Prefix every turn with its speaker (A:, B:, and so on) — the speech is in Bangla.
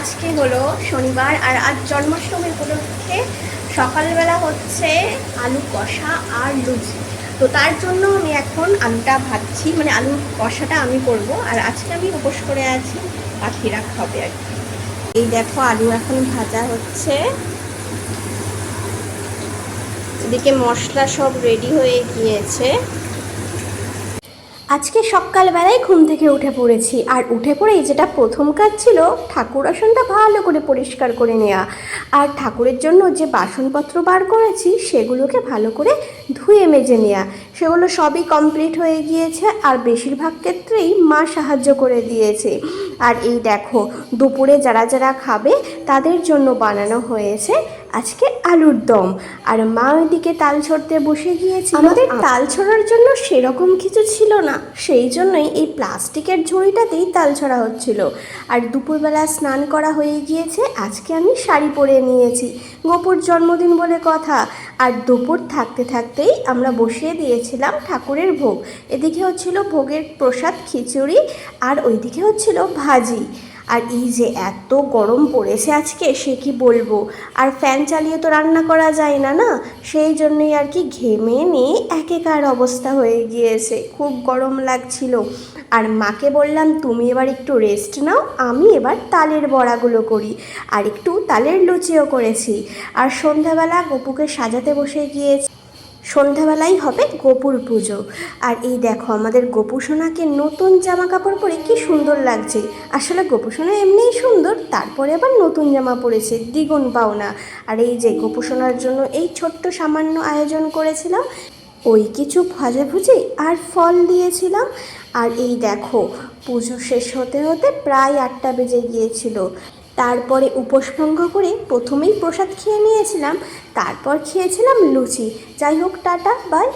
A: আজকে হলো শনিবার আর আজ জন্মাষ্টমী উপলক্ষে সকালবেলা হচ্ছে আলু কষা আর লুচি। তো তার জন্য আমি এখন আলুটা ভাজছি, মানে আলুর কষাটা আমি করব। আর আজকে আমি উপোস করে আছি, পাখিরা খাবে আর কি। এই দেখো আলু এখন ভাজা হচ্ছে, এদিকে মশলা সব রেডি হয়ে গিয়েছে। আজকে সকালবেলায় ঘুম থেকে উঠে পড়েছি, আর উঠে পড়েই যেটা প্রথম কাজ ছিল ঠাকুর আসনটা ভালো করে পরিষ্কার করে নেওয়া। আর ঠাকুরের জন্য যে বাসনপত্র বার করেছি সেগুলোকে ভালো করে ধুয়ে মেজে নেওয়া। সেগুলো সবই কমপ্লিট হয়ে গিয়েছে, আর বেশিরভাগ ক্ষেত্রেই মা সাহায্য করে দিয়েছে। আর এই দেখো দুপুরে যারা যারা খাবে তাদের জন্য বানানো হয়েছে আজকে আলুর দম। আর মা ওইদিকে তাল ছড়তে বসে গিয়েছে। আমাদের তাল ছড়ার জন্য সেরকম কিছু ছিল না, সেই জন্যই এই প্লাস্টিকের ঝুড়িটাতেই তাল ছড়া হচ্ছিল। আর দুপুরবেলা স্নান করা হয়ে গিয়েছে, আজকে আমি শাড়ি পরে নিয়েছি, গোপুর জন্মদিন বলে কথা। আর দুপুর থাকতে থাকতেই আমরা বসিয়ে দিয়েছিলাম ঠাকুরের ভোগ। এদিকে হচ্ছিল ভোগের প্রসাদ খিচুড়ি, আর ওইদিকে হচ্ছিল ভাজি। আর এই যে এত গরম পড়েছে আজকে, সে কি বলবো। আর ফ্যান চালিয়ে তো রান্না করা যায় না না, সেই জন্যই আর কি ঘেমে নিয়ে একেকার অবস্থা হয়ে গিয়েছে, খুব গরম লাগছিল। আর মাকে বললাম তুমি এবার একটু রেস্ট নাও, আমি এবার তালের বড়াগুলো করি। আর একটু তালের লুচিও করেছি। আর সন্ধ্যাবেলা গপুকে সাজাতে বসে গিয়েছি, সন্ধ্যাবেলাই হবে গোপুর পুজো। আর এই দেখো আমাদের গোপু সোনাকে নতুন জামা কাপড় পরে কি সুন্দর লাগছে। আসলে গোপু সোনা এমনিই সুন্দর, তারপরে আবার নতুন জামা পরেছে, দ্বিগুণ পাওনা। আর এই যে গোপু সোনার জন্য এই ছোট্ট সামান্য আয়োজন করেছিলাম, ওই কিছু ভাজাভুজি আর ফল দিয়েছিলাম। আর এই দেখো পুজো শেষ হতে হতে প্রায় 8টা বেজে গিয়েছিল। তারপরে উপোস ভঙ্গ করে প্রথমেই প্রসাদ খেয়ে নিয়েছিলাম, তারপর খেয়েছিলাম লুচি। যাই হোক, টাটা, বাই।